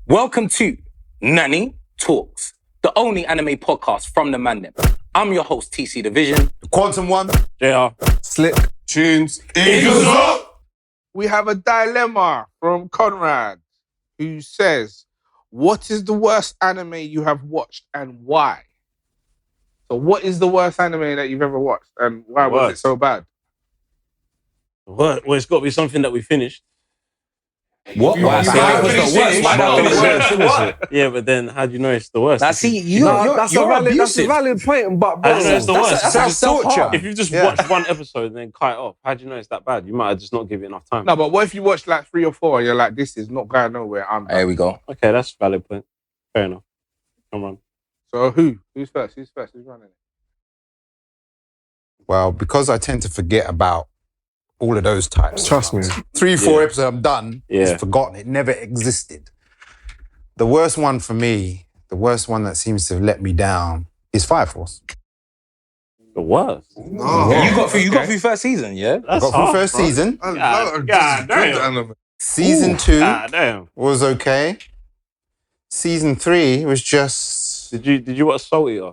Welcome to Nani Talks, the only anime podcast from the Manga. I'm your host, TC Division. The Quantum One. JR. Slick. Tunes. We have a dilemma from Conrad, who says, what is the worst anime you have watched and why? So what is the worst anime that you've ever watched and why was it so bad? Well, it's got to be something that we finished. What? Why was the worst? Why not finish it? Yeah, but then how do you know it's the worst? Now, see, you're abusive. That's a valid point, but How do you know it's the worst? That's self-harm. If you just watch one episode and then cut it off, how do you know it's that bad? You might have just not give it enough time. No, but what if you watch like 3 or 4 and you're like, this is not going nowhere? There we go. Okay, that's a valid point. Fair enough. Come on. So who's first? Who's running it? Well, because I tend to forget about all of those types. Trust me. 3, 4 episodes, I'm done. Yeah. It's forgotten. It never existed. The worst one for me, the worst one that seems to have let me down is Fire Force. The worst? No. You got through first season, yeah? I got through first season. God damn. Season 2 damn. was okay. Season 3 was just... Did you watch Soul Eater?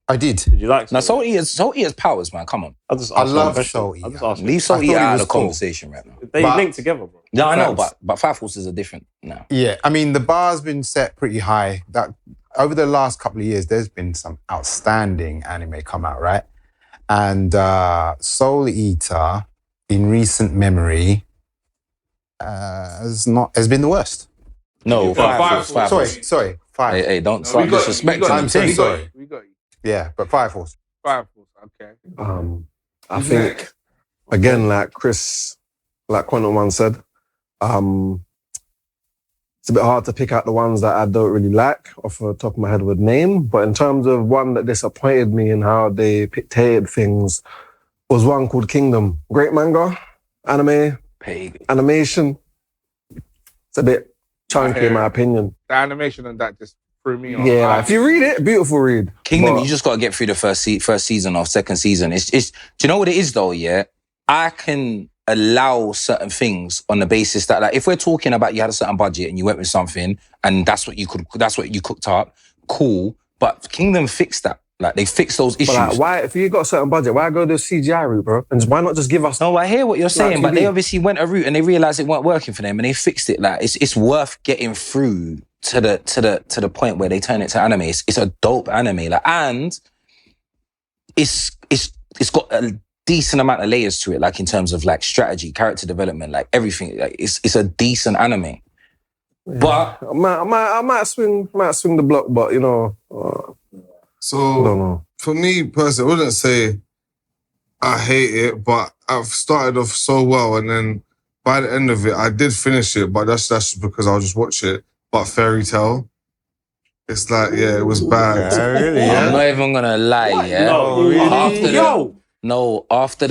I did. Did you like Now, Soul Soul Eater's powers, man. Come on. I love Soul Eater. Leave Soul Eater out of the conversation right now. They link together, bro. No, I know, but Fire Forces are different now. Yeah, I mean, the bar's been set pretty high. That over the last couple of years, there's been some outstanding anime come out, right? And Soul Eater, in recent memory, has been the worst. No, Fire Force. Sorry, Fire. Hey, don't start disrespecting I'm saying sorry. We got you. Yeah, but Fire Force. Fire Force, okay. I think, again, like Quantum One said, it's a bit hard to pick out the ones that I don't really like off the top of my head with name, but in terms of one that disappointed me in how they dictated things was one called Kingdom. Great manga, anime, animation. It's a bit chunky in my opinion. The animation on that just threw me off. Yeah, if you read it, beautiful read. Kingdom, you just got to get through the first season or second season. It's do you know what it is though, yeah? I can allow certain things on the basis that, like, if we're talking about you had a certain budget and you went with something and that's what you cooked up, cool. But Kingdom fixed that. Like, they fixed those issues. But like, why, if you got a certain budget, why go the CGI route, bro? And why not just give us... No, I hear what you're saying, but TV? they obviously went a route and they realised it weren't working for them and they fixed it. Like, it's worth getting through to the point where they turn it to anime. It's a dope anime. Like, and it's got a decent amount of layers to it, like in terms of like strategy, character development, like everything. Like, it's a decent anime. Yeah. But I might swing the block, but you know... So, I don't know. For me personally, I wouldn't say I hate it, but I've started off so well, and then by the end of it, I did finish it, but that's just because I'll just watch it. But Fairy Tail, it's like, yeah, it was bad. Yeah, really, I'm not even gonna lie, yeah. No, really? After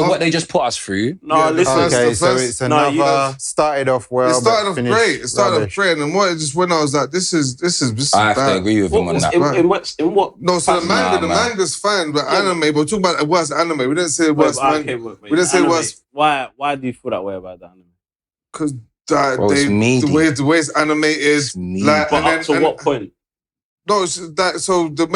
what they just put us through. No, Yeah, listen. Okay, so it's another... started off well, It started but off finished great. It started rubbish. off great, and then what it just went, I was like, this is I have bad. to agree with him on that. In what? No, so the Nah, man. manga's fine, but anime, but we're talking about the worst anime. We didn't say worst manga. We didn't say worst. Why do you feel that way about that anime? Because it's meaty. the way it's animated is like, But up to what point? No, it's that. So the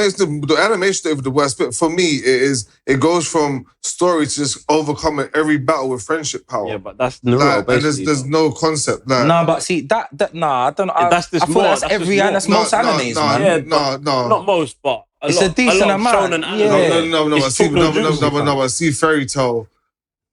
animation of the worst bit for me it goes from story to just overcoming every battle with friendship power. Yeah, but that's Naruto, and basically. there's no concept. Like, No, but see I don't know. I feel that's most animes, man. No. Not most, but It's a decent amount. No. I see Fairy Tail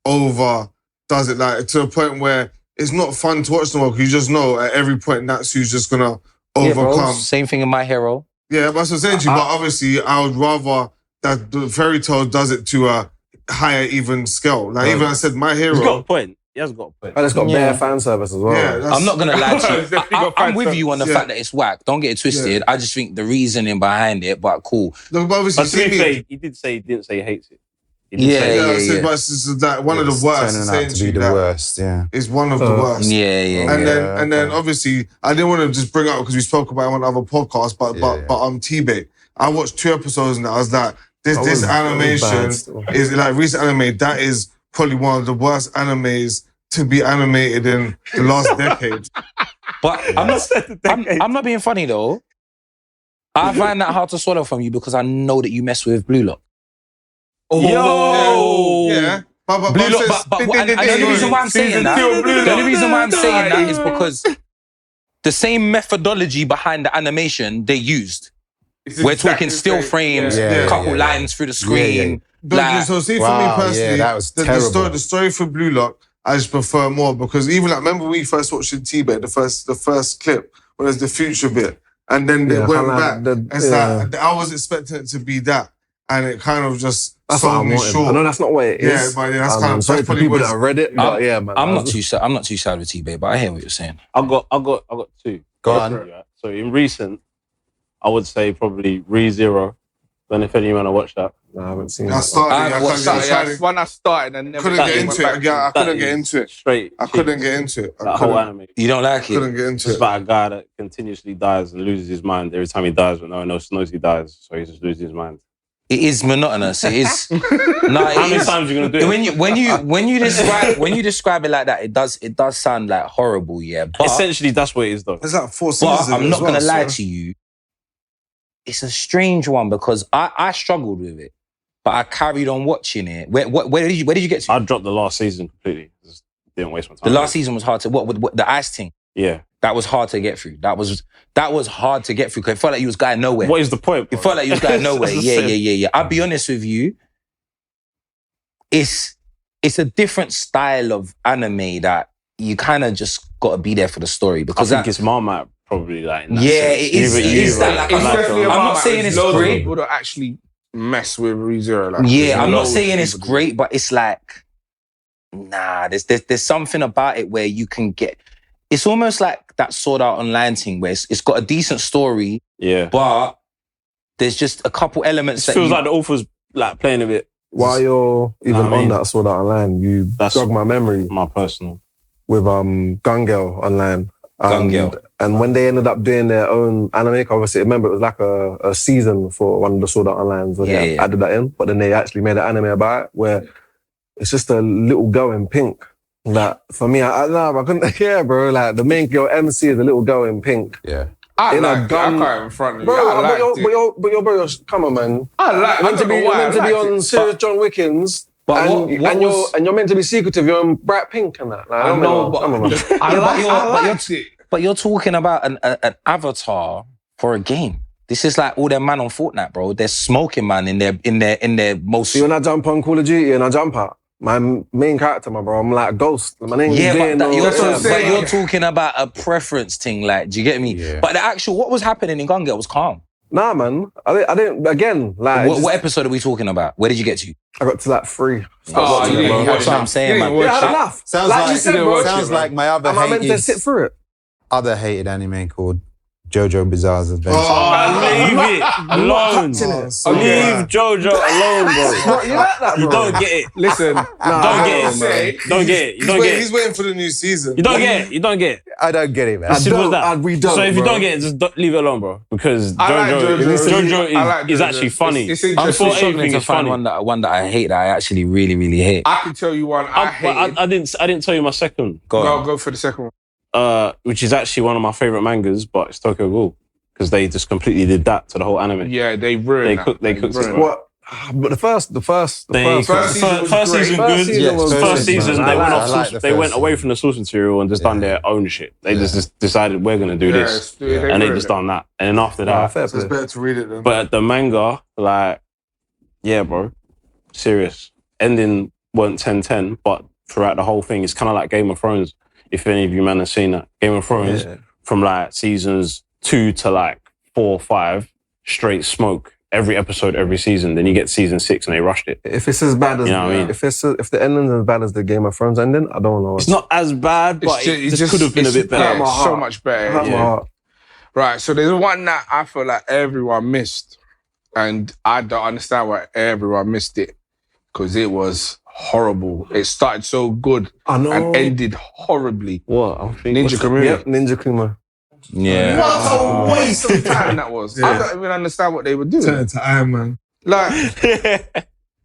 does it like to a point where it's not fun to watch no more because you just know at every point Natsu's just gonna overcome. Bro, same thing in My Hero. Yeah, but that's what I'm saying to you. But obviously, I would rather that the Fairy Tail does it to a higher even scale. Like even I said, My Hero. He's got a point. He has got a point. And it's got bare fan service as well. Yeah, I'm not going to lie to you. I'm with you on the fact that it's whack. Don't get it twisted. Yeah. I just think the reasoning behind it, but cool. No, but obviously, But to be fair, he did say he didn't say he hates it. He did say Yeah, that. I said, but it's that one of the worst. Turning out to be Essentially, the that worst, yeah. is one of the worst. Yeah. And then obviously I didn't want to just bring it up because we spoke about it on other podcasts, but T-Bait. I watched 2 episodes and I was like, this animation is like recent anime. That is probably one of the worst animes to be animated in the last decade. But I'm not being funny though. I find that hard to swallow from you because I know that you mess with Blue Lock. Yeah. But Blue Lock, but and the only reason why I'm saying that is because the same methodology behind the animation they used. We're talking still frames, couple lines through the screen. So see, for me personally, that was the story for Blue Lock, I just prefer more because even like, remember when we first watched in T-Bait, the first clip, when there's the future bit, and then they went back. Like, I was expecting it to be that, and it kind of just sold me short. I know that's not what it is. Yeah, but that's kind of sorry for people that have read it. But man, I'm not too sad with T-Bait, but I hear what you're saying. I got 2. Go on. So in recent, I would say probably ReZero. Don't know if anyone have watched that. No, I haven't seen it. I started. When I started and never Couldn't get into it. I couldn't get into it. Straight. I couldn't get into it. That whole anime. You don't like it? Couldn't get into It's it. about a guy that continuously dies and loses his mind every time he dies, but no one else knows he dies, so he just loses his mind. It is monotonous. It is. How many times are you gonna do it? When you describe it like that, it does sound like horrible, yeah. But Essentially, that's what it is, though. There's like 4 seasons. I'm not gonna lie to you. It's a strange one because I struggled with it, but I carried on watching it. Where did you get to? I dropped the last season completely. Just didn't waste my time. The last season was hard to what the ice thing. Yeah, that was hard to get through. That was hard to get through because it felt like you was going nowhere. What is the point, bro? It felt like you was going nowhere. Yeah. I'll be honest with you. It's a different style of anime that you kind of just got to be there for the story because I think it's Marmite probably like. In that yeah, sense. it is. It is that. Like, It's definitely I'm not saying it's great. People that actually mess with ReZero. Like, Yeah, I'm not saying it's great, but it's like, nah. There's something about it where you can get. It's almost like that Sword Art Online thing where it's got a decent story, but there's just a couple elements it feels like the author's like playing a bit. While you're even on that Sword Art Online, you jog my memory. My personal. With Gun Girl Online. Gun Girl. And when they ended up doing their own anime, obviously, remember it was like a season for one of the Sword Art Onlines where they added that in, but then they actually made an anime about it where it's just a little girl in pink. That for me, I couldn't. Yeah, bro. Like the main girl MC is a little girl in pink. Yeah. I in like a gun. I can't in front of you. Bro, bro, come on, man. I like. You're meant to be on serious John Wickens. But you're meant to be secretive. You're in bright pink and that. Like, I know, but come on, man. I liked it. But you're talking about an avatar for a game. This is like all them man on Fortnite, bro. They're smoking, man, in their most. See, when I jump on Call of Duty and I jump out, my main character, my bro, I'm like a ghost. My name but you're talking about a preference thing, like, do you get me? Yeah. But the actual, what was happening in Gun Girl was calm. Nah, man. I didn't, again, like... What episode are we talking about? Where did you get to? I got to like 3. That's what I'm saying, man. Yeah, I had enough. Sounds like my other am I meant to sit through it? Other hated anime called JoJo Bizarre's Adventure. Leave it alone. Leave JoJo alone, bro. You like that, bro? You don't get it. Listen, don't get it. He's waiting for the new season. You don't get it. I don't get it, man. We don't, so if you bro. don't get it, just leave it alone, bro. Because I like JoJo is actually funny. It's I'm interesting. still struggling to find one that I hate that I actually really, really hate. I can tell you one I hated. I didn't tell you my second. Go for the second one. Which is actually one of my favorite mangas, but it's Tokyo Ghoul. Because they just completely did that to the whole anime. Yeah, they ruined it. They cooked it. What? But the first season good. First season they went off. They went away from the source material and just done their own shit. They just decided we're gonna do this, and they just done that. And then after that, So it's better to read it then. but the manga, like, yeah, bro, serious. Ending weren't 10-10, but throughout the whole thing, it's kind of like Game of Thrones. If any of you man have seen that, Game of Thrones, from like seasons 2 to like 4 or 5, straight smoke. Every episode, every season. Then you get season 6 and they rushed it. If it's as bad as, you know what I mean? if the ending's as bad as the Game of Thrones ending, I don't know. It's not as bad, but it just could have been a bit better. Yeah, so much better. Right, so there's one that I feel like everyone missed, and I don't understand why everyone missed it. because it was horrible. It started so good I know. and ended horribly. What? I'm thinking. Ninja Kamui. Yep, Ninja Kuma. Yeah. What a waste of time that was. I don't even understand what they were doing. Turn it to Iron Man. Like,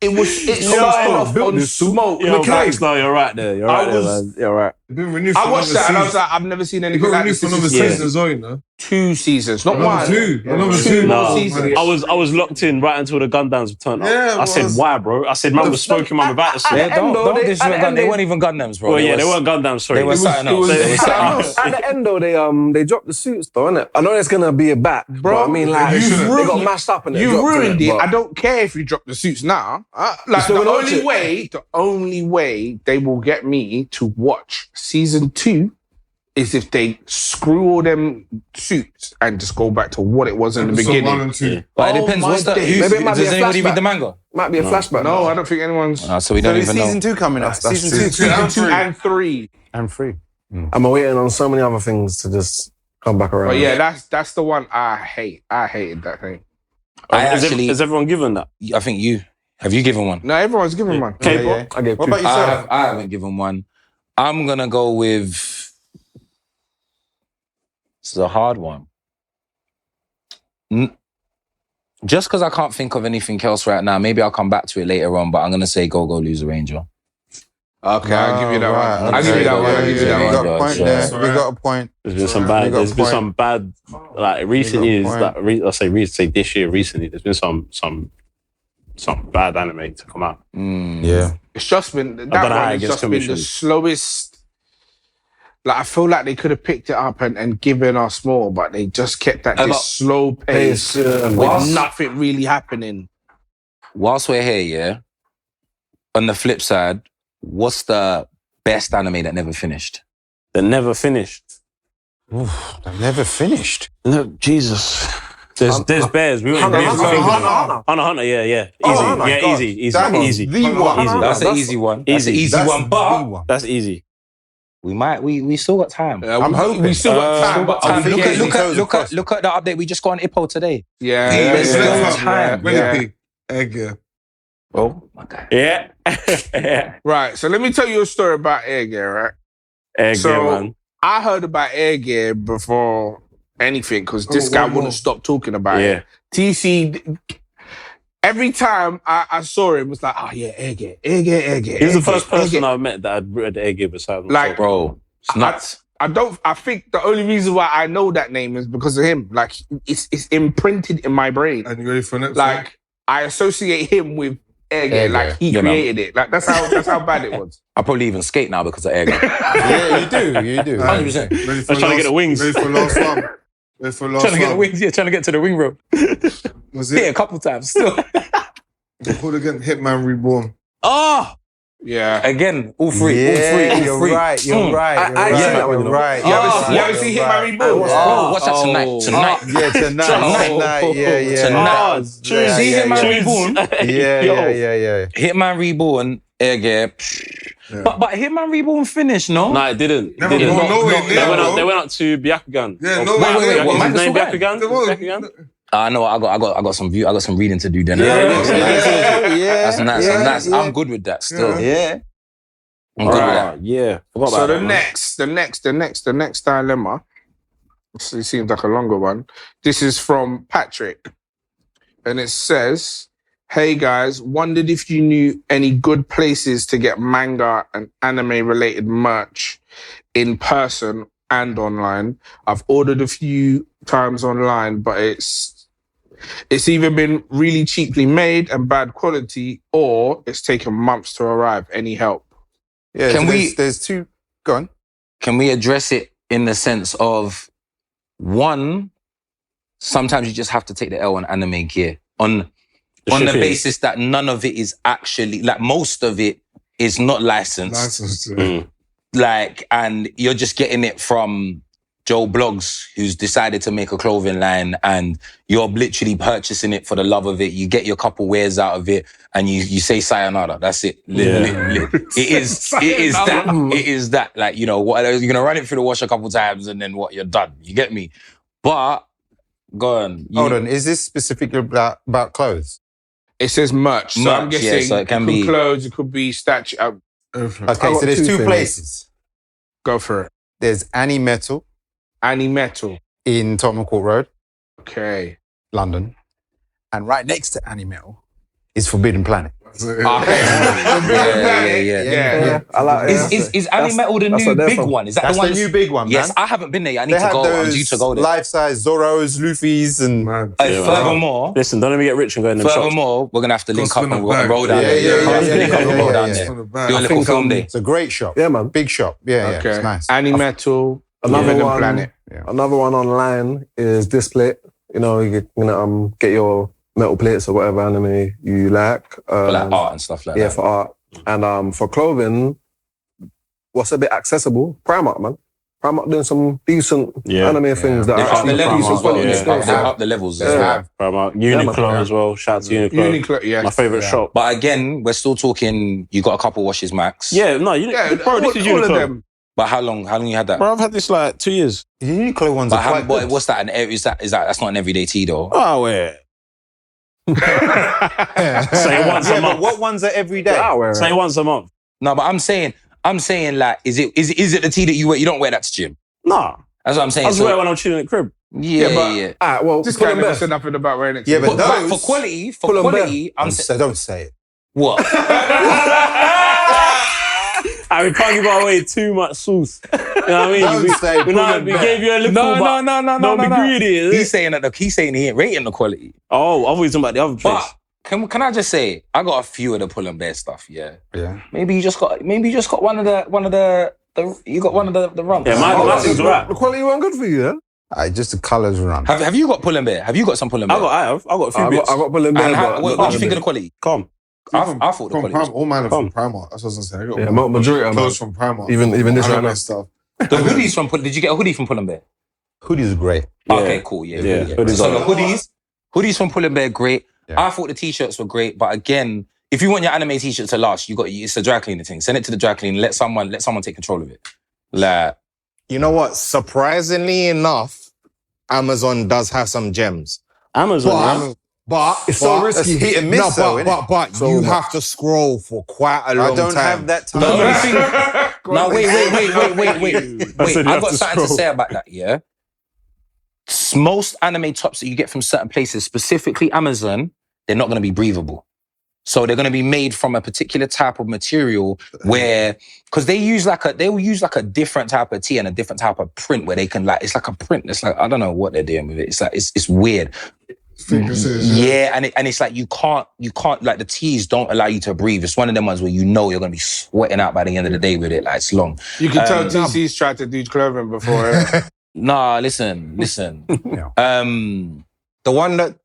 it started off on smoke. Yo, Look, Max, no, you're right there. You're right there, man. You're right. It's been renewed for I watched another that and I was season. like, I've never seen It's anything been like renewed this. for another This is season as well, you know. 2 seasons, not Another one. two. Another Two two. more No, seasons. I was locked in right until the Gundams turned up. Yeah, I said, was- why, bro? I said, man was smoking, man, about to Yeah, say. don't disrespect Gundams. They weren't even Gundams, bro. Well, yeah, they weren't Gundams, sorry. They were something it was- else. They were it something was- else. At the end though, they dropped the suits though, innit? I know there's gonna be a back, Bro, but I mean like you've they ruined got it. mashed up and You ruined it. I But don't care if you drop the suits now. Like still the gonna watch only way they will get me to watch season 2 is if they screw all them suits and just go back to what it was in the Episode beginning. 1 and 2. But it Oh depends. my What's the? days. Maybe it might be Does a anybody read flashback. the manga? might be a flashback. No, I don't think anyone's. So we So don't is even know. season 2 coming out? That's Season true. 2. Yeah, Season 2 and 3. And 3. I'm waiting on so many other things to just come back around. But yeah, that's the one I hate. I hated that thing. Is everyone given that? I think you have you given one. No, everyone's giving one. I gave What two. about yourself? I haven't given one. I'm gonna go with. This is a hard one. Just because I can't think of anything else right now, maybe I'll come back to it later on. But I'm gonna say Go Loser Ranger. Okay, I'll give you that Right, one. I'll give you that one. I'll give you We that got one. a point Yeah. there. We got a point. There's been some We bad. got There's been point. some bad. Like recent We got years. point. That let's say recently. There's been some bad anime to come out. Yeah. It's just been don't that know how one it has gets just been the commissioned. slowest. Like I feel like they could have picked it up and given us more, but they just kept at I this got- slow pace with Whilst- nothing really happening. Whilst we're here, yeah. On the flip side, what's the best anime that never finished? They never finished. I've never finished. No, Jesus. There's bears. We went Hunter, Hunter, Hunter. Hunter, yeah. Easy. Oh my yeah, God. easy. That was Easy. the one. Easy. That's an easy one. That's an Easy. easy That's one. the But one. That's easy. we still got time. I'm hoping. we still got time. Still got time. I'm Look getting at close across. the update we just got on Ippo today. Yeah, Yeah, There's yeah, still yeah. time. When Egg, yeah. Oh my God. Yeah. Right. So let me tell you a story about Air Gear. Right. Egg, So- yeah, man. I heard about Air Gear before anything because this guy wouldn't stop talking about Yeah. it. TC, every time I saw him, it was like, oh yeah, Air Gear. He was the Air first Gear, Air person Gear. I met that had read Egg beside him. Like, Bro, it's nuts. I think the only reason why I know that name is because of him. Like, it's imprinted in my brain. And you ready for next one? Like, I associate him with Air Gear. Air Like, Gear. he You know. created it. Like, that's how bad it was. I probably even skate now because of Egg. Yeah, you do. You do. 100%. Ready for I'm trying to get the wings. Ready for last one. Ready for last Trying to get the one. wings, yeah, trying to get to the wing road. Was Yeah, a it? couple times still. Called again Hitman Reborn. Oh, Yeah. again, all three, Yeah, all you're three. right. You're Mm. right. I You're ain't seen right. that one, You're you know. right. You ever You're seen Hit right. My Reborn? Bro, watch that Oh. tonight. Tonight. Yeah, tonight. Yeah, yeah. Tonight. Yeah, See yeah, Hitman yeah. Reborn? Yeah. Hitman Reborn, Air Gear. Yeah. But Hitman Reborn finished, no? No, it didn't. Never Didn't. go nowhere They near, went up. bro. They went up to Byakugan. Yeah, Or- no, wait, wait, what, Is man, his name that's all Byakugan? They won't- Byakugan? No, I got some view. I got some reading to do then. Yeah. That's nice. Yeah, That's nice. yeah. I'm good with that still. Yeah. I'm good with Ah, that. yeah. Forgot So about the that, man. next dilemma. It seems like a longer one. This is from Patrick, and it says, "Hey guys, wondered if you knew any good places to get manga and anime related merch in person and online. I've ordered a few times online, but it's either been really cheaply made and bad quality, or it's taken months to arrive. Any help?" Yeah. Can There's two. Go on. Can we address it in the sense of one? Sometimes you just have to take the L on anime gear on the shipping. basis that none of it is actually like most of it is not licensed. License. Mm. Like, and you're just getting it from Joe Blogs, who's decided to make a clothing line, and you're literally purchasing it for the love of it. You get your couple wears out of it, and you say sayonara. That's it. Yeah. It is that. Like, you know, what, you're gonna run it through the wash a couple times, and then what? You're done. You get me? But go on. Hold on. Is this specifically about clothes? It says merch, so I'm Merch, guessing yeah, so it can could be- clothes, it could be statue. Everything. Okay, so there's two places. Go for it. There's Annie Metal Annie Metal. in Tottenham Court Road, Okay. London. And right next to Annie Metal is Forbidden Planet. Okay. Yeah. I like Is Annie Metal the that's new what they're big from. one? Is that That's the one? the new big one, Yes, man. I haven't been there. I need They to have go. I'm due those to go there. life-size Zorros, Luffy's, and Man. Furthermore, Listen, don't let me get rich and go in them shops. furthermore, we're gonna have to link Cost up me and the bag. roll down Yeah, there. yeah, Link yeah, up and yeah, roll yeah, down yeah. there. On the back. Do a I little think, film day. it's a great shop. Yeah, man. Big shop. Yeah, Okay. it's nice. Annie Metal. Another Forbidden one, Planet. another one online is Display. You know, you can get your metal plates or whatever anime you like. For like art and stuff like Yeah, that. for art. And for clothing, what's a bit accessible? Primark, man. Primark doing some decent Yeah. anime things that They've are upped the actually levels as well. Yeah. They've upped the levels as They well. have. Primark. Yeah, Uniqlo man. as well. Shout out to Uniqlo. Uniqlo, yes. My favourite Yeah. shop. But again, we're still talking. You got a couple washes max. Yeah, no, Yeah, bro, this is all of Uniqlo. them. But how long? How long you had that? Bro, I've had this like 2 years. The Uniqlo ones But are how? quite But good. what's that? Is that that's not an everyday tee though? Oh, wait. Say once a Yeah, but month. what ones are every day? I wear it. Say once a month. No, but I'm saying like, is it the tee that you wear? You don't wear that to gym. Nah. That's what I'm saying. I just wear it when I'm chilling at the crib. Yeah, but- yeah. Alright, well, This pull guy them never back. said nothing about wearing it. Yeah, but But those... for quality, Pull 'em I'm So don't say it. what? We can't give away too much sauce. You know what I mean? Don't say we pull 'em we back. gave you a little but don't be greedy. He's saying that. He's saying he ain't rating the quality. Oh, I thought you were talking about the other place. But can I just say, I got a few of the pull and bear stuff. Yeah. Yeah. Maybe you just got one of the you got one of the rumps. Yeah, my thing's alright. The quality weren't good for you, yeah? Just the colours run. Have you got pull and bear? Have you got some pull and bear? I got a few I bits. got pulling back. And what do you think of the quality? Come. I thought the From quality was Primark, all man Come. from Primark. That's what I was gonna say. I got Yeah, all majority of clothes them. from Primark. Even this right Anime now. stuff. the hoodies from. Did you get a hoodie from Pull and Bear? Hoodies are great. Yeah. Okay, cool. Yeah. Hoodies So are- the hoodies from Pull and Bear, great. Yeah. I thought the t-shirts were great, but again, if you want your anime t-shirt to last, it's a dry cleaner thing. Send it to the dry cleaner. Let someone take control of it. Like, You know what? Surprisingly enough, Amazon does have some gems. Amazon. But It's so risky. That's hit and miss, No, though, innit? but So you much. have to scroll for quite a long I don't time. have that time. the only thing. Now wait. I said you I have got to something to scroll. say about that. Yeah. Most anime tops that you get from certain places, specifically Amazon, they're not going to be breathable. So they're going to be made from a particular type of material where, because they'll use like a different type of tee and a different type of print where they can it's like a print. It's like, I don't know what they're doing with it. It's like, it's weird. Yeah, and it's like you can't like the tees don't allow you to breathe. It's one of them ones where you're gonna be sweating out by the end of the day with it. Like it's long. You can tell TC's tried to do clothing before. Nah, listen. The one that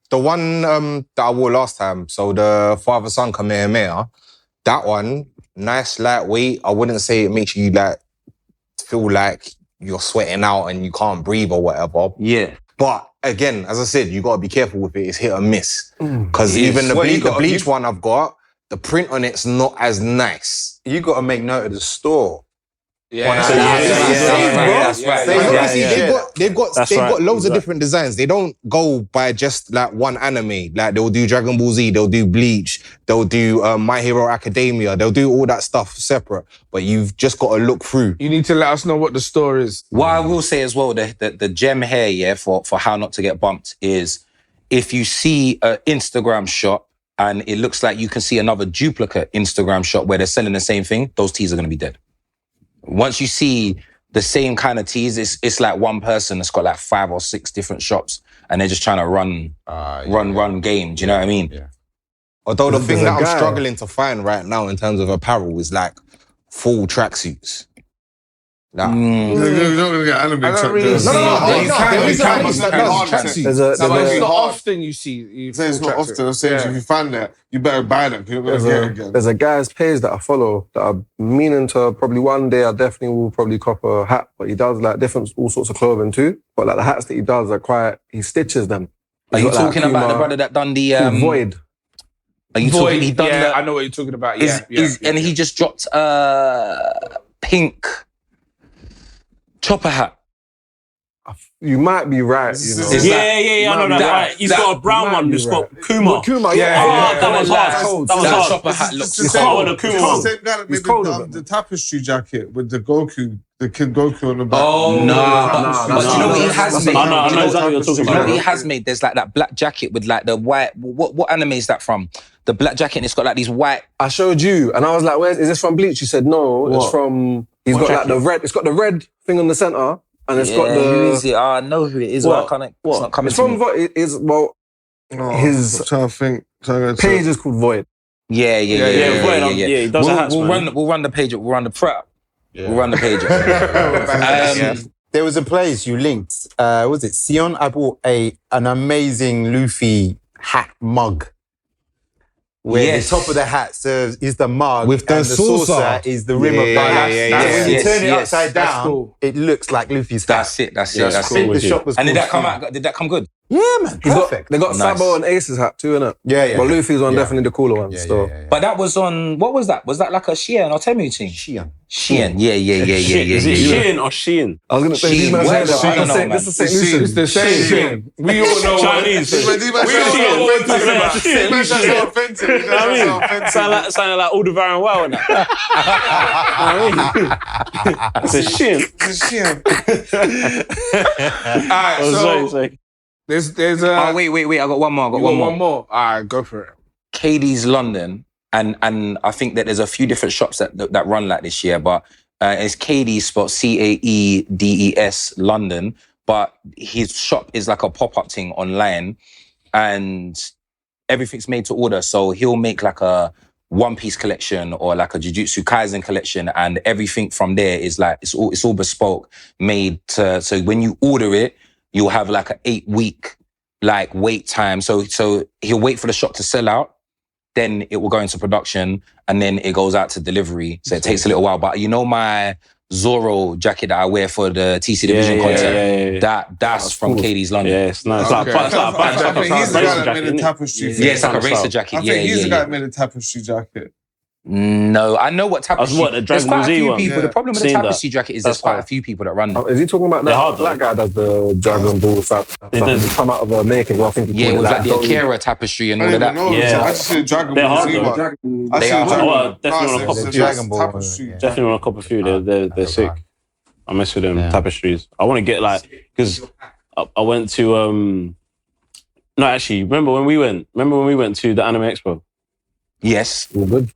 I wore last time, so the father-son Kamehameha, that one, nice, lightweight. I wouldn't say it makes you like feel like you're sweating out and you can't breathe or whatever. Yeah. But again, as I said, you got to be careful with it. It's hit or miss. Because It is. even the Well, bleach, the bleach one I've got, the print on it's not as nice. You got to make note of the store. Yeah. So That's right. They obviously yeah. they've got That's they've right. got loads of Exactly. different designs. They don't go by just like one anime. Like they'll do Dragon Ball Z, they'll do Bleach, they'll do My Hero Academia, they'll do all that stuff separate. But you've just got to look through. You need to let us know what the store is. What I will say as well, the gem here, yeah, for how not to get bumped is if you see an Instagram shop and it looks like you can see another duplicate Instagram shop where they're selling the same thing, those teas are going to be dead. Once you see the same kind of teas, it's like one person that's got like 5 or 6 different shops and they're just trying to run game. Do you know what I mean? Yeah. Although the There's thing a that I'm guy- struggling to find right now in terms of apparel is like full tracksuits. Like, You're not gonna get anime I don't track really there. see No, it. no, There there is is a- a- there is tracksuits. There's No, but it's a, not often you see. I'm saying it's not often. I'm saying if you find that, you better buy that. You're not there's gonna get it a, again. there's a guy's page that I follow that I'm meaning to probably one day I definitely will probably cop a hat, but he does like all sorts of clothing too. But like the hats that he does are quite, he stitches them. Are He's you got, like, talking about the Puma brother that done the called Void. Are you Void, talking? He done yeah, I know what you're talking about. and he just dropped pink chopper hat. You might be right, you know. Is Yeah, I know that. Right. He's got a brown one. He's got Kuma. Kuma, that was hard. That was That hard. chopper hat looks It's cold. hard. The It's Kuma the one. same guy that He's made cold with the tapestry jacket with the Goku, the Kid Goku on the back. Oh, nah, but you know what he has made? I know exactly what you're talking You know about. what he has made? There's like that black jacket with like the white. What anime is that from? The black jacket, and it's got like these white. I showed you, and I was like, "Where is this from? Bleach?" You said, "No, it's from." He's got like the red. It's got the red thing on the center, and it's got the. Who is it? I know who it is. What? But I can't. It's not coming It's to from me. Void. His I'm trying to think. page is called Void. Yeah. He does a hats, man. We'll run the page. We'll run the prep. Yeah. We'll run the page. There was a place you linked. Was it Sion? I bought an amazing Luffy hat mug. Where Yes. the top of the hat serves is the mug With the and the saucer saucer. is the rim of the Yeah, hat. yeah, And when you yes, turn it yes. upside That's down, cool. it looks like Luffy's hat. That's it. That's Yeah, it. I That's think it. the shop was And did called that come Sion. out? Did that come good? Yeah, man. Perfect. They got Nice. Sabo and Ace's hat too, innit? Yeah. But Luffy's one Yeah. definitely the cooler one. Yeah, so. yeah. But that was on. What was that? Was that like a Shein or Temu thing? Sion. Shein. Yeah. Is it Shein or Shein? I was gonna say Shein, these man what? saying I don't know, man. this is St. It's Lucian. the same thing. We all know Chinese. These man We sound all know what we're talking about. authentic. These man sound so authentic. These man sound so authentic. Sounding like Aldebaran Wow and that. It's a Shein. Alright, so there's a. Oh wait. I got one more. you got one more. Alright, go for it. Katie's London, and I think that there's a few different shops that run like this year, but it's Katie's spelled Caedes London, but his shop is like a pop-up thing online, and everything's made to order. So he'll make like a One Piece collection or like a Jujutsu Kaisen collection, and everything from there is like it's all bespoke, made to. So when you order it, you'll have like an 8-week like wait time. So he'll wait for the shop to sell out. Then it will go into production, and then it goes out to delivery. So it takes a little while. But you know my Zorro jacket that I wear for the TC Division content? That's from Katie's London. Yeah, it's nice. Okay. It's like a I think he's the guy that made the jacket. tapestry. Yeah, it's like a Style. racer jacket. I Yeah. think he's the guy that made the tapestry jacket. No, I know what tapestry. That's what the There's Dragon quite a Z few one. people. Yeah. The problem with the Seen that. tapestry jacket is That's there's quite a hard. few people that run it. Is he talking about They're that hard, black though. guy does the Dragon Ball stuff? does. Come out of a making. Well, I think Yeah, it was like the Akira tapestry and I all don't of even that. know. Yeah. I just see the Dragon They're Ball hard, Z though. one. I They see are the hard. Dragon Oh, Ball. definitely on a It's couple the of Dragon views. Ball tapestry. Yeah. Definitely on a couple of few. They're sick. I mess with them Yeah. tapestries. I want to get like because I went to no, actually, remember when we went to the Anime Expo? Yes.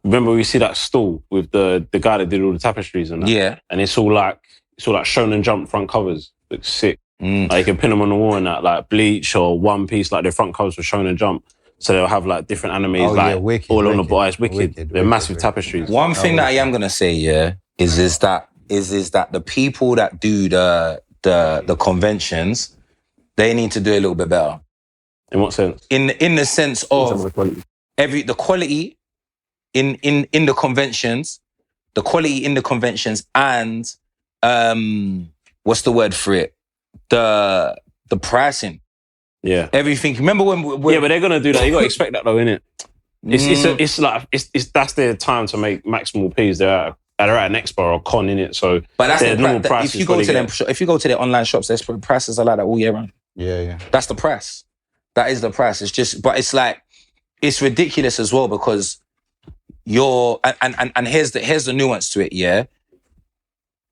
Remember we see that stall with the guy that did all the tapestries and that? Yeah. And it's all like Shonen Jump front covers. Looks sick. Mm. Like you can pin them on the wall and that, like Bleach or One Piece, like their front covers for Shonen Jump. So they'll have like different animes, Oh, yeah, like wicked, all on the wicked. bottom. It's wicked. Wicked, They're wicked, massive wicked. tapestries. One thing that I am gonna say, is that the people that do the conventions, they need to do a little bit better. In what sense? In the sense of the quality in the conventions, and what's the word for it? The pricing. Yeah. Everything. Remember when Yeah, but they're gonna do that. You gotta expect that though, innit? It's that's their time to make maximal P's. They're at an expo or a con, innit? So but that's their the normal price. prices. If you go to their online shops, their prices are like that all year round. Yeah. That's the price. That is the price. It's just, but it's like, it's ridiculous as well because you're, and here's the nuance to it, yeah?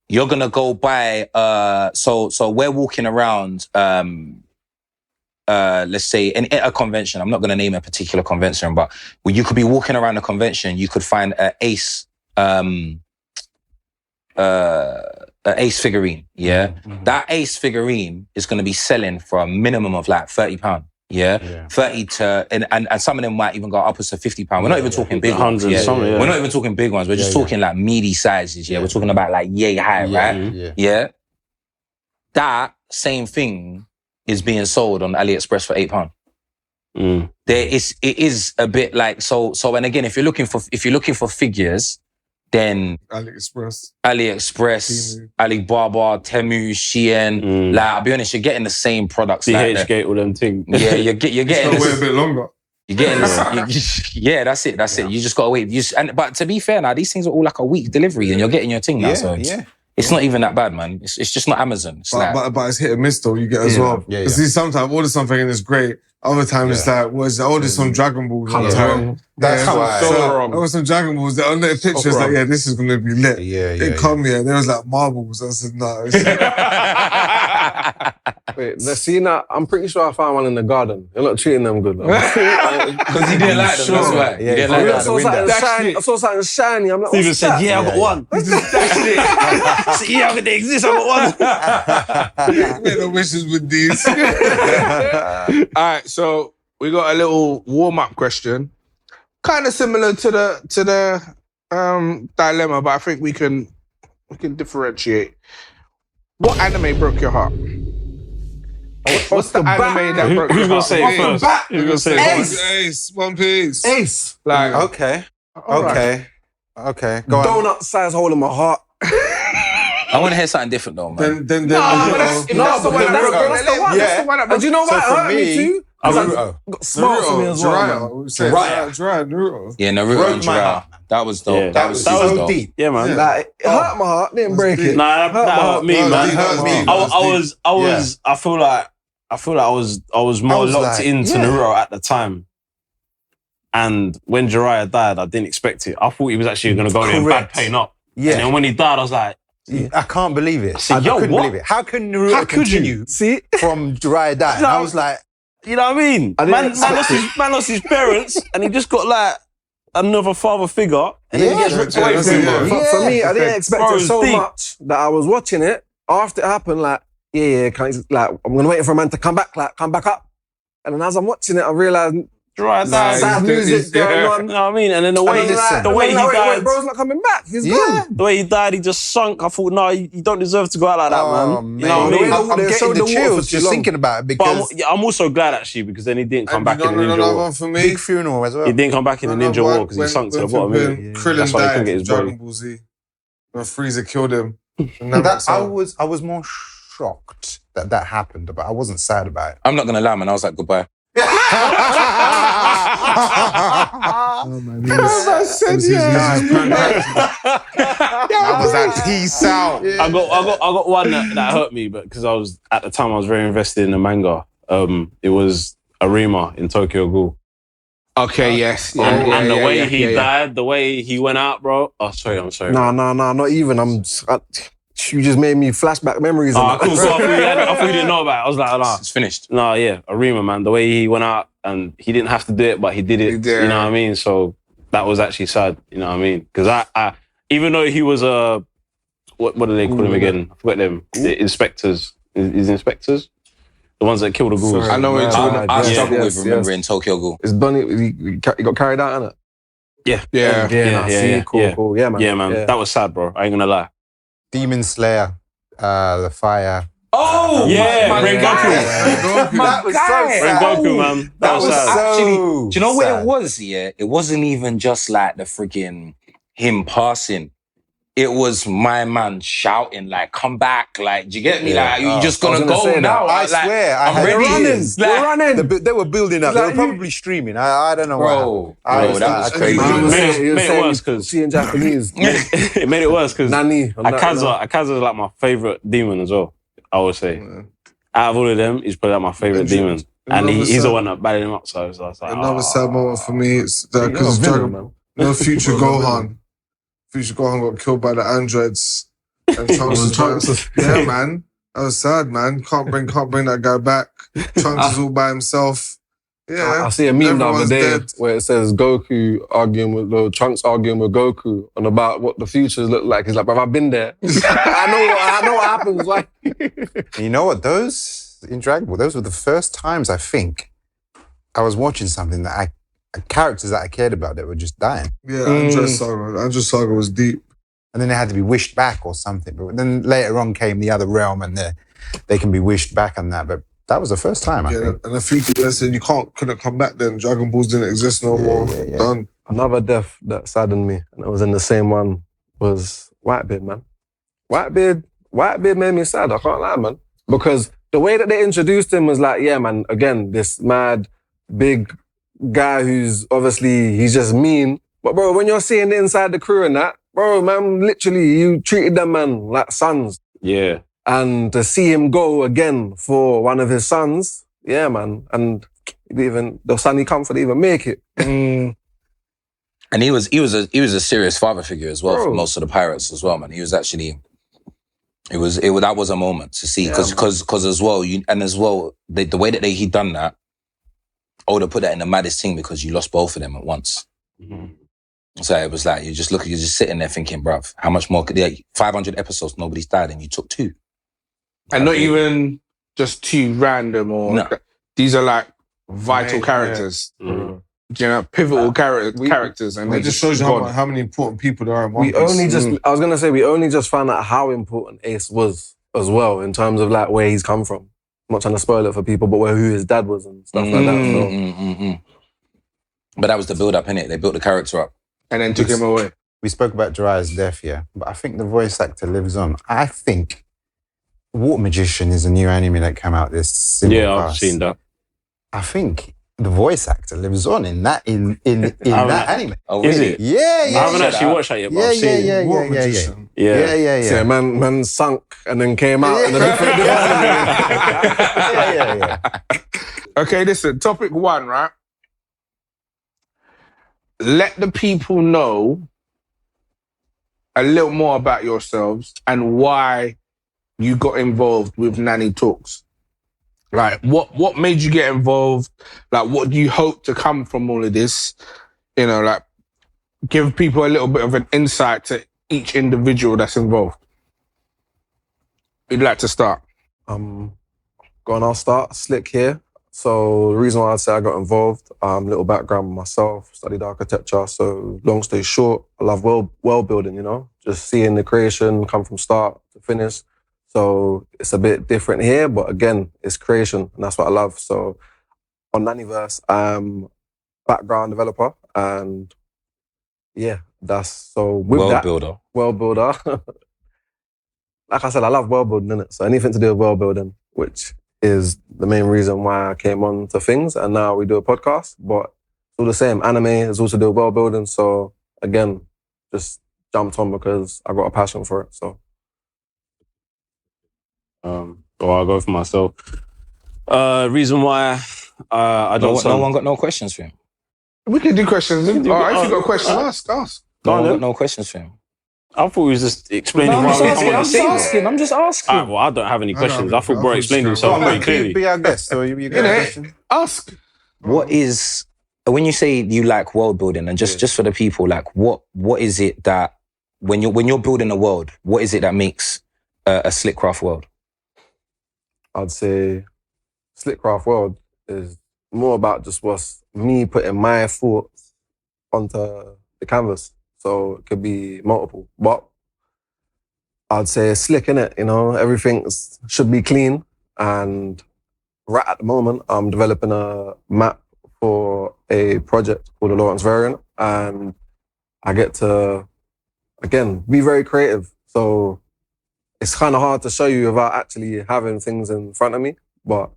You're gonna go buy, so we're walking around, let's say in a convention, I'm not gonna name a particular convention, but when you could be walking around a convention, you could find an Ace figurine, yeah? Mm-hmm. That Ace figurine is gonna be selling for a minimum of like £30. Yeah. 30 to and some of them might even go upwards to £50. We're not even talking big ones. 100, Yeah. some, yeah. We're not even talking big ones. We're just talking like meaty sizes. Yeah. We're talking about like yay high, right? Yeah. That same thing is being sold on AliExpress for £8. It is a bit like so. And again, if you're looking for figures, then AliExpress, Temu. Alibaba, Temu, Shein. Like, I'll be honest, you're getting the same products. DH Gate, all them things. Yeah, you're getting. wait a bit longer. You're getting this. Yeah, that's it. You just gotta wait. But to be fair, now these things are all like a week delivery, and you're getting your thing now. So Yeah. It's not even that bad, man. It's just not Amazon. It's But it's hit and miss though, you get as well. Yeah, yeah. See, sometimes order something and it's great. Other times it's like, there's some Dragon Balls on time. That's why. There was some Dragon Balls that on their pictures, like, yeah, this is going to be lit. It come here, there was like marbles. I said, no. Wait, let's see now. I'm pretty sure I found one in the garden. You're not treating them good, though. Because he didn't like them, that's why. He didn't like I them. saw something shiny. I'm like, Steven what's said, that? yeah, I got one. He just dashed it. So, yeah, I'm going to exist, I got one. Made no wishes with these. All right, so we got a little warm-up question. Kind of similar to the dilemma, but I think we can differentiate. What anime broke your heart? What's the anime that broke your heart? Who's going to say it first? Who's going to say it first? Ace, One Piece. Ace. Like, Okay. Okay. Go on. Donut-sized hole in my heart. I want to hear something different, though, man. Then that's the one that broke your heart. That's the one that broke. And do you know what? So It for hurt me me, too. Naruto. Got smart for me as well, man. Jiraiya, Naruto. Yeah, Naruto Broke and my Jiraiya. heart. That was dope. Yeah. That was so super dope. deep. Yeah, man. Like, it hurt my heart, didn't break it. Nah, that hurt me, man. I feel like I was more locked into Naruto at the time. And when Jiraiya died, I didn't expect it. I thought he was actually going to go there and bad pain up. Yeah. And then when he died, I was like, I can't believe it. said, I couldn't what? believe it. How can Naruto How could you? continue See? from Jiraiya dying? No. I was like, you know what I mean? I didn't Man lost his parents and he just got like another father figure and then he gets ripped away from him. For me, I didn't expect Bro, it so deep. much that I was watching it. After it happened, like, I'm going to wait for a man to come back up. And then as I'm watching it, I realised Jiraiya died. sad music going on. You know what I mean? And then the way he listen. died, bro's not coming back. He's gone. the way he died, he just sunk. I thought, no, you don't deserve to go out like that, man. You know what I mean? I'm They getting showed the the water chills for too just long. thinking about it But because I'm also glad actually because then he didn't come back in the Another Ninja War. one for me. big funeral as well. He didn't come back in the Ninja War because he sunk to the bottom. Innit? Krillin That's why he couldn't died get in his Dragon body. Ball Z. When Frieza killed him. I was more shocked that happened, but I wasn't sad about it. I'm not going to lie, man. I was like, goodbye. I was like, peace out. I got one that hurt me, but because I was at the time I was very invested in the manga. It was Arima in Tokyo Ghoul. Okay, yes. And the way he died, the way he went out, bro. Oh, sorry, I'm sorry. Nah, not even. You just made me flashback memories. Oh, cool. So I thought you didn't know about it. I was like, nah. It's finished. Nah, yeah, Arima, man. The way he went out and he didn't have to do it, but he did it. He did. You know what I mean? So that was actually sad. You know what I mean? Because I even though he was what do they call him again? I forgot them. The inspectors. His inspectors? The ones that kill the ghouls. I know what you're talking about. I struggle yes, with remembering Tokyo Ghoul. It's done. He got carried out, innit? Yeah. Cool. Yeah, man. Yeah, man. That was sad, bro. I ain't gonna lie. Demon Slayer, the fire. Oh, Yeah, my Rengoku. guy. That was so sad. Rengoku, man. That was sad. Actually, so do you know what sad. it was? Yeah, it wasn't even just like the freaking him passing. It was my man shouting like, "Come back!" Like, do you get me? Like, you just gonna go now? I Like, swear, I I'm had ready. tears. Like, You're running. They were building up. They were probably streaming. I don't know Bro, what. that was crazy. Made it worse because See in Japanese. it made it worse because Nani. Akaza is like my favorite demon as well. I would say out of all of them, he's probably like my favorite demon, and he's the one that batted him up. So I was like, Another sad moment for me is that because Future Gohan. Future Gohan got killed by the androids. And Trunks was yeah, man. That was sad, man. Can't bring that guy back. Trunks is all by himself. Yeah. I see a meme the other Everyone's day dead. where it says Goku Trunks arguing with Goku on about what the futures look like. He's like, bruv, I've been there. I know what happens. Like, You know what? Those in Dragon Ball, those were the first times I think I was watching something that characters that I cared about that were just dying. Yeah, Andros Saga was deep. And then they had to be wished back or something. But then later on came the other realm and they can be wished back on that. But that was the first time, I think. And the future they said you couldn't come back then. Dragon Balls didn't exist no more. Yeah. Done. another death that saddened me, and it was in the same one, was Whitebeard, man. Whitebeard made me sad, I can't lie, man. Because the way that they introduced him was like, yeah, man, again, this mad, big guy who's obviously, he's just mean. But bro, when you're seeing the inside the crew and that, Bro, man, literally, you treated them man like sons. Yeah. And to see him go again for one of his sons, yeah, man. And even the son he come for, they even make it. And he was a serious father figure as well for Bro. most of the pirates as well, man. He was actually, that was a moment to see because as well, the way that he done that, I would have put that in the maddest thing because you lost both of them at once. Mm-hmm. So it was like, you're just sitting there thinking, bruv, how much more could 500 episodes, nobody's died and you took 2. And not even just 2 random or... No. These are like vital characters. Yeah. Mm-hmm. You know, pivotal characters. And It just shows you how many important people there are in One Piece. I was going to say, we only just found out how important Ace was as well in terms of like where he's come from. I'm not trying to spoil it for people, but who his dad was and stuff like that. So. But that was the build-up, innit? They built the character up. And then took him away. We spoke about Jiraiya's death, yeah, but I think the voice actor lives on. I think Water Magician is a new anime that came out this I've seen that. I think the voice actor lives on in that that anime. Oh, Is really? it? Yeah. I haven't actually watched that yet, but I've seen it. Water Magician. Yeah. Yeah, man sunk and then came out in a different Yeah. Okay, listen, topic 1, right? Let the people know a little more about yourselves and why you got involved with Nani Talks. Like, what made you get involved? Like, what do you hope to come from all of this? You know, like, give people a little bit of an insight to each individual that's involved. Who'd like to start? I'll start. Slick here. So the reason why I'd say I got involved, little background with myself, studied architecture. So long story short, I love world building, you know, just seeing the creation come from start to finish. So it's a bit different here, but again, it's creation and that's what I love. So on Naniverse, I'm background developer and yeah, that's so with World that. builder. World builder. Like I said, I love world building, innit? So anything to do with world building, which is the main reason why I came on to things. And now we do a podcast, but it's all the same. Anime is also do with world building. So again, just jumped on because I got a passion for it. So. I'll go for myself. Reason why I don't... No one got no questions for him. We can do questions. If you got questions, ask. No one got no questions for him. I thought he was just explaining I'm why we come on the scene. I'm just asking. Well, I don't have any questions. I thought bro explained himself pretty clearly. Be our guest, so you get a question. Ask. What is, when you say you like world building, and just for the people, like what is it that when you're building a world, what is it that makes a Slickcraft world? I'd say Slickcraft world is more about just what's me putting my thoughts onto the canvas. So it could be multiple, but I'd say it's slick, innit? You know, everything should be clean. And right at the moment, I'm developing a map for a project called the Lawrence Variant. And I get to, again, be very creative. So it's kind of hard to show you without actually having things in front of me. But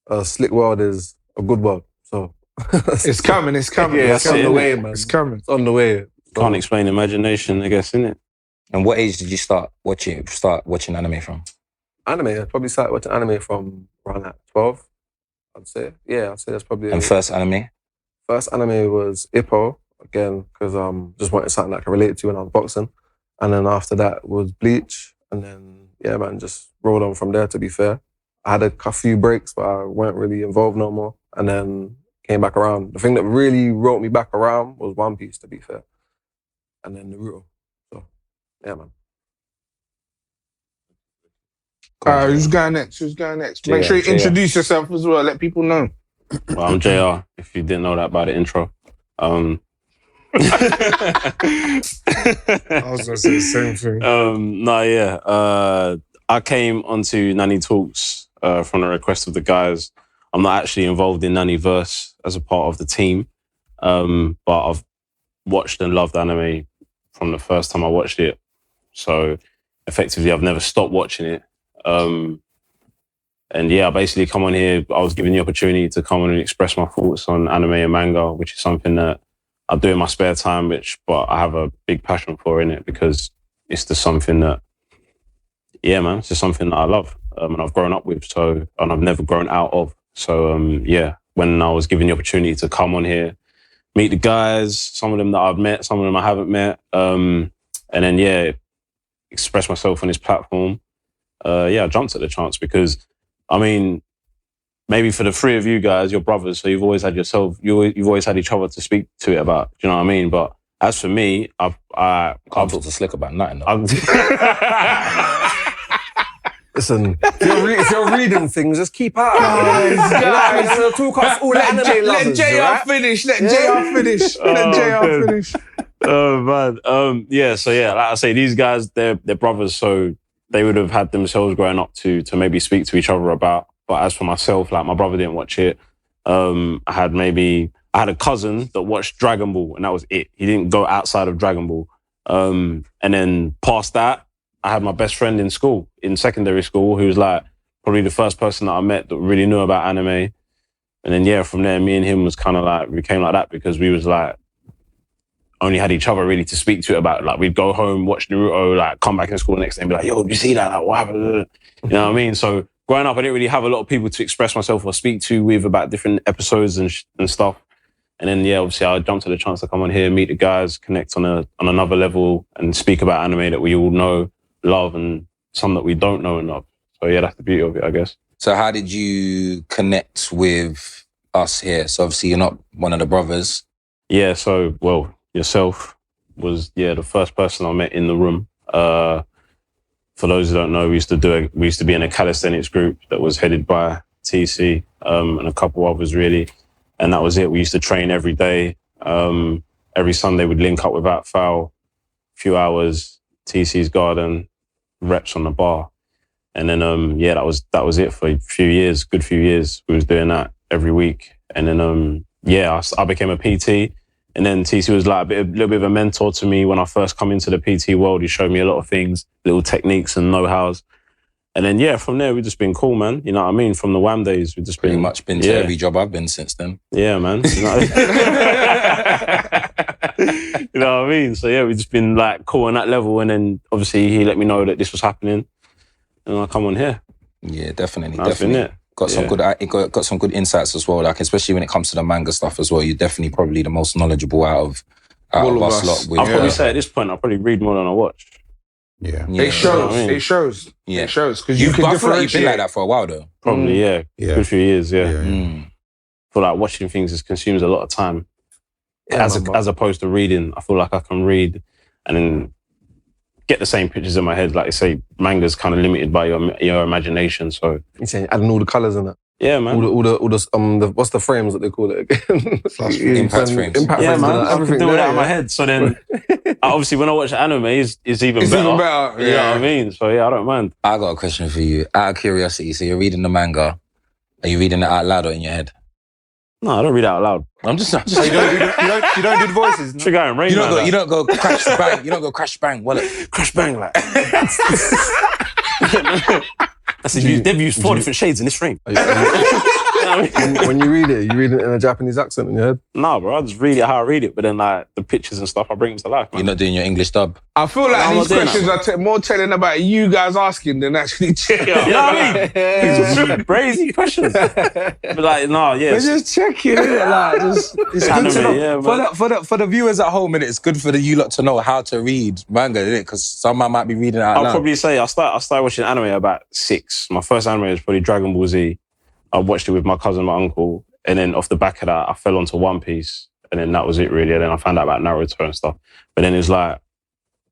a slick world is a good world. So It's coming. Yeah, it's on the way, man. It's coming. It's on the way. Can't explain imagination, I guess, innit? And what age did you start watching anime from? Anime, I probably started watching anime from around like 12, I'd say. Yeah, I'd say that's probably... And first anime? First anime was Ippo, again, because just wanted something that I could relate to when I was boxing. And then after that was Bleach. And then, yeah, man, just rolled on from there, to be fair. I had a few breaks, but I weren't really involved no more. And then came back around. The thing that really wrote me back around was One Piece, to be fair. And then Naruto. So, yeah, man. Who's going next? Make sure you introduce yourself as well. Let people know. Well, I'm JR, if you didn't know that by the intro. I was going to say the same thing. I came onto Nani Talks from the request of the guys. I'm not actually involved in Naniverse as a part of the team, but I've watched and loved anime from the first time I watched it. So effectively, I've never stopped watching it. And yeah, I basically come on here. I was given the opportunity to come on and express my thoughts on anime and manga, which is something that I do in my spare time, but I have a big passion for in it because it's just something that, yeah, man, it's just something that I love and I've grown up with. So, and I've never grown out of. So, yeah, when I was given the opportunity to come on here, meet the guys, some of them that I've met, some of them I haven't met, and then, yeah, express myself on this platform. I jumped at the chance because, I mean, maybe for the three of you guys, you're brothers, so you've always had you've always had each other to speak to it about. Do you know what I mean? But as for me, I can't talk to Slick about nothing. Listen, if you're reading things, just keep out. Guys, talk off all the anime lovers, Let JR right? finish. Let JR finish. Let JR finish. Oh man, yeah. So yeah, like I say, these guys, they're brothers, so they would have had themselves growing up to maybe speak to each other about. But as for myself, like my brother didn't watch it. I had a cousin that watched Dragon Ball, and that was it. He didn't go outside of Dragon Ball. And then past that, I had my best friend in school, in secondary school, who was like probably the first person that I met that really knew about anime. And then yeah, from there, me and him was kind of like, we became like that because we was like, only had each other really to speak to it about. Like we'd go home, watch Naruto, like come back in school the next day and be like, yo, did you see that? Like what happened? You know what I mean? So growing up, I didn't really have a lot of people to express myself or speak to with about different episodes and stuff. And then, yeah, obviously I jumped at the chance to come on here, meet the guys, connect on another level and speak about anime that we all know, love, and some that we don't know and love. So yeah, that's the beauty of it, I guess. So how did you connect with us here? So obviously you're not one of the brothers. Yeah, so, well, yourself was, the first person I met in the room. For those who don't know, we used to be in a calisthenics group that was headed by TC and a couple others really. And that was it. We used to train every day. Every Sunday we'd link up without foul, a few hours, TC's garden, reps on the bar. And then, that was it for a few years, good few years. We was doing that every week. And then, I became a PT. And then TC was like a little bit of a mentor to me when I first come into the PT world. He showed me a lot of things, little techniques and know-hows. And then, from there, we've just been cool, man. You know what I mean? From the WAM days, we've just pretty much been to every job I've been since then. Yeah, man. You know what I mean? So, yeah, we've just been like cool on that level. And then, obviously, he let me know that this was happening. And I come on here. Yeah, definitely. That's definitely. Been it. Got some good insights as well. Like especially when it comes to the manga stuff as well. You're definitely probably the most knowledgeable out of us lot. I'll probably say at this point, I'll probably read more than I watch. Yeah. It shows. You know what I mean? It shows. Yeah. It shows because you can I feel like differentiate. you've been like that for a while though. Probably, yeah. Good few years, yeah. Mm. I feel like watching things consumes a lot of time. As opposed to reading, I feel like I can read and then get the same pictures in my head. Like you say, manga's kind of limited by your imagination. So You're saying adding all the colours in it. Yeah, man. All the what's the frames that they call it again? Impact frames. Impact yeah, frames. man. I Everything can do it there, out of my head. So then, obviously, when I watch anime, it's even better. Even better. You know what I mean? So yeah, I don't mind. I got a question for you. Out of curiosity, so you're reading the manga. Are you reading it out loud or in your head? No, I don't read it out loud. I'm just you don't do the voices. No? Trigger and rain. You don't go crash bang. You don't go crash bang. Well, crash bang like. They've used 4 different shades in this frame. When you read it in a Japanese accent in your head? Nah, bro, I just read it how I read it, but then like the pictures and stuff, I bring it to life, man. You're not doing your English dub? I feel like these questions are more telling about you guys asking than actually JR. You know what I mean? It's just crazy questions. But like, no, yeah. We're just checking it. Like, it's good to know. For the viewers at home, and it's good for you lot to know how to read manga, isn't it? Because someone might be reading it out loud. I'll probably say I started watching anime about 6. My first anime was probably Dragon Ball Z. I watched it with my cousin, my uncle, and then off the back of that, I fell onto One Piece, and then that was it really. And then I found out about Naruto and stuff. But then it was like,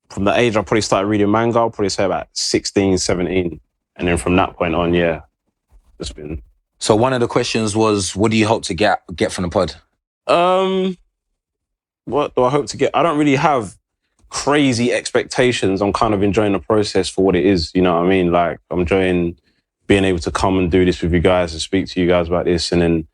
from the age I probably started reading manga, I'll probably say about 16, 17. And then from that point on, it's been... So one of the questions was, what do you hope to get from the pod? What do I hope to get? I don't really have crazy expectations. I'm kind of enjoying the process for what it is, you know what I mean? Like, I'm enjoying being able to come and do this with you guys and speak to you guys about this, and then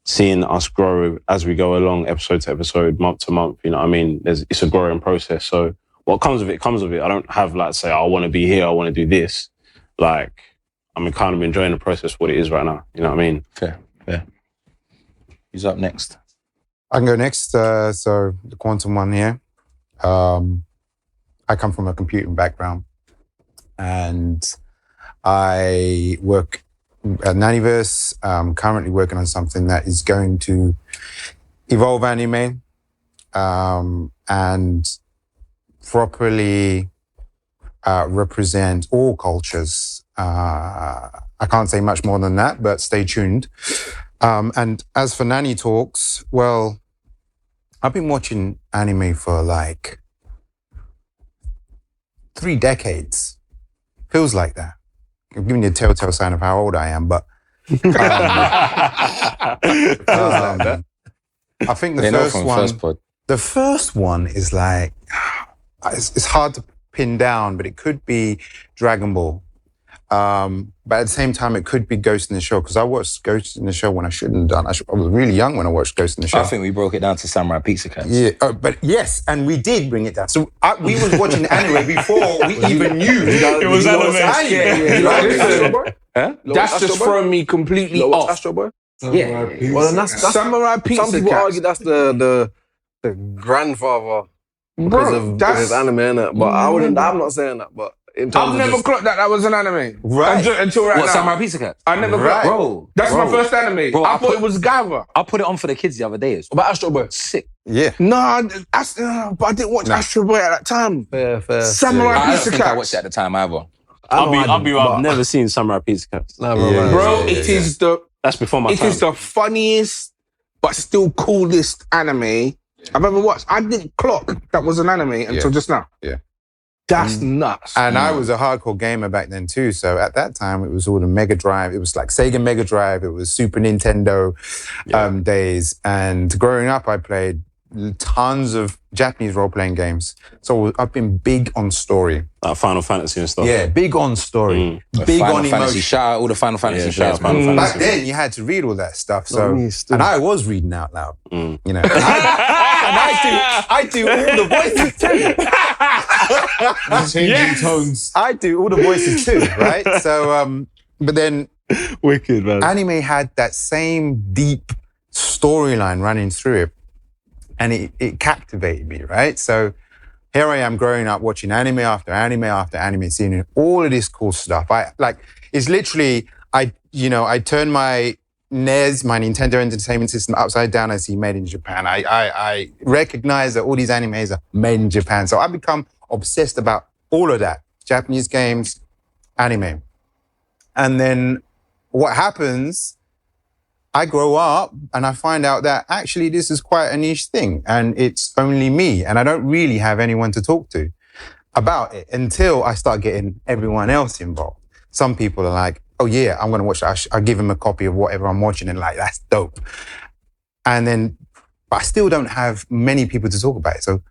seeing us grow as we go along, episode to episode, month to month, you know what I mean? It's a growing process. So what comes of it, comes of it. I don't have like, say, I want to be here, I want to do this. Like, I'm kind of enjoying the process, what it is right now. You know what I mean? Fair. Who's up next? I can go next. So the quantum one here. I come from a computing background, and I work at Naniverse. Currently working on something that is going to evolve anime and properly represent all cultures. I can't say much more than that, but stay tuned. And as for Nani Talks, well, I've been watching anime for like 3 decades. Feels like that. I'm giving you a telltale sign of how old I am, but I think the first one is like, it's hard to pin down, but it could be Dragon Ball. But at the same time, it could be Ghost in the Shell, because I watched Ghost in the Shell when I shouldn't have done. I was really young when I watched Ghost in the Shell. I think we broke it down to Samurai Pizza Cats. Yeah, but yes, and we did bring it down. So we was watching anime before we even knew it was anime. That's just thrown me completely off. Astro Boy? Yeah. Well, that's Samurai Pizza some people Cats. argue that's the grandfather because of his anime, innit? But I'm not saying that, but in terms I've of never just, clocked that was an anime. Right. Until right What, now. Samurai Pizza Cats? I never clocked. Bro, That's my first anime. Bro, I thought it was Gava. I put it on for the kids the other day. It's What about Astro Boy? sick. Yeah. No, but I didn't watch Astro Boy at that time. Fair. Samurai I don't Pizza think I Cats. watched it at the time either. I'll be right. I've never seen Samurai Pizza Cats. Nah, bro, Yeah. Bro, it is the That's before my it time. is the funniest but still coolest anime I've ever watched. I didn't clock that was an anime until just now. Yeah. That's nuts. And I was a hardcore gamer back then too. So at that time, it was all the Mega Drive. It was like Sega Mega Drive. It was Super Nintendo days. And growing up, I played tons of Japanese role-playing games. So I've been big on story. Like Final Fantasy and stuff. Yeah, big on story. Big Final on Fantasy. emotion. Shout out all the Final Fantasy shout out players, man. Final Back Fantasy. then, you had to read all that stuff. So, me, still. and I was reading out loud. You know, I do all the voices too. Changing tones. I do all the voices too, right? So, but then Wicked, man. anime had that same deep storyline running through it, and it captivated me, right? So here I am growing up watching anime after anime after anime, seeing all of this cool stuff. It's literally, I turn my NES, my Nintendo Entertainment System, upside down. I see made in Japan. I recognize that all these animes are made in Japan. So I become obsessed about all of that. Japanese games, anime. And then what happens, I grow up and I find out that actually this is quite a niche thing and it's only me and I don't really have anyone to talk to about it until I start getting everyone else involved. Some people are like, oh yeah, I'm going to watch that. I'll give them a copy of whatever I'm watching and like, that's dope. And then, but I still don't have many people to talk about it. So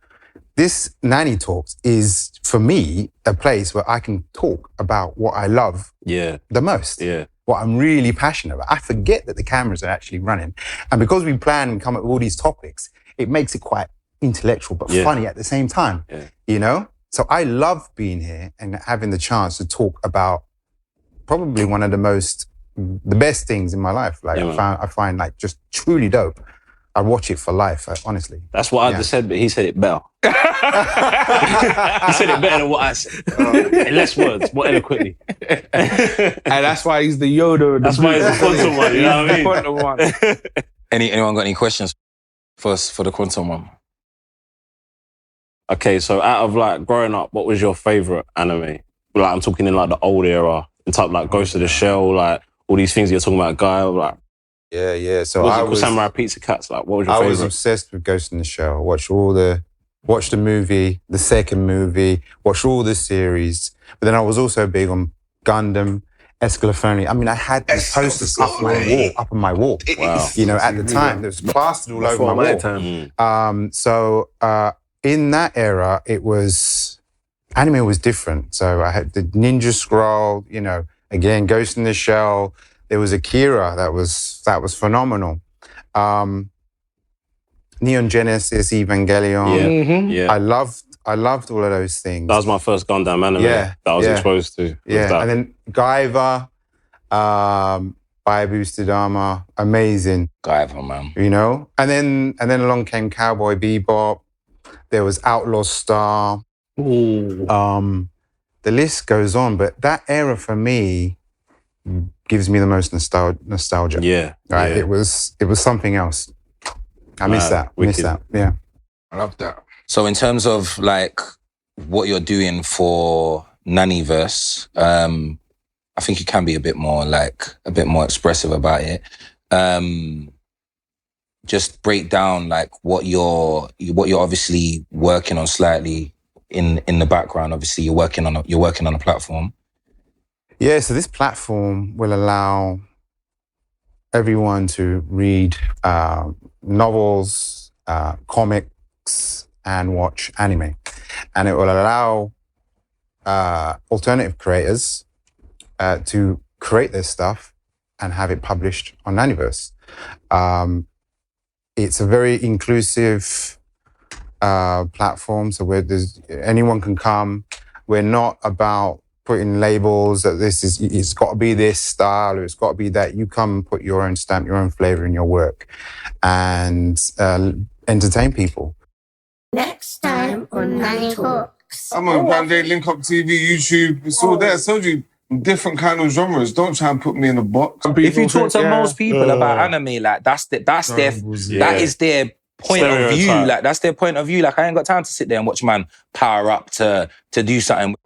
this Nani Talks is, for me, a place where I can talk about what I love Yeah. the most. Yeah. What I'm really passionate about. I forget that the cameras are actually running. And because we plan and come up with all these topics, it makes it quite intellectual, but funny at the same time, you know? So I love being here and having the chance to talk about probably one of the best things in my life. Like I find like just truly dope. I watch it for life, honestly. That's what I just said, but he said it better. He said it better than what I said. In less words, more eloquently. And that's why he's the Yoda. That's why he's the quantum one, you know what I mean? Quantum one. Anyone got any questions for us for the quantum one? Okay, so out of like growing up, what was your favourite anime? Like I'm talking in like the old era, in type like Ghost of the Shell, like all these things you're talking about, Guy, like Yeah. So was I it called was Samurai Pizza Cats? Like what was your I was favourite? obsessed with Ghost in the Shell. Watched the movie, the second movie, watched all the series. But then I was also big on Gundam, Escalafone. I mean, I had these posters up on my wall. Wow. You know, at the time, there was plastered all over my wall. time. So in that era, anime was different. So I had the Ninja Scroll, you know, again, Ghost in the Shell. There was Akira that was phenomenal. Neon Genesis, Evangelion. Yeah. I loved all of those things. That was my first Gundam anime Yeah, that I was yeah. exposed to. Yeah, That. and then Guyver, Fire Boosted Armor, amazing. Guyver, man. You know? And then along came Cowboy Bebop. There was Outlaw Star. Ooh. The list goes on, but that era for me gives me the most nostalgia. Yeah. Right? Yeah. It was something else. I miss that. Miss wicked. that. Yeah. I love that. So in terms of like what you're doing for Naniverse, I think you can be a bit more expressive about it. Just break down like what you're obviously working on slightly in the background. Obviously, you're working on a platform. Yeah, so this platform will allow everyone to read novels, comics, and watch anime. And it will allow alternative creators to create their stuff and have it published on Naniverse. It's a very inclusive platform, so where anyone can come. We're not about putting labels that it's got to be this style or it's got to be that. You come put your own stamp, your own flavor in your work and entertain people. Next time on Nani Talks. I'm on Grande, Link Up TV, YouTube. It's all there. I told you, different kind of genres. Don't try and put me in a box. If you talk to most people about anime, like that is their point of view. Like that's their point of view. Like I ain't got time to sit there and watch man power up to do something.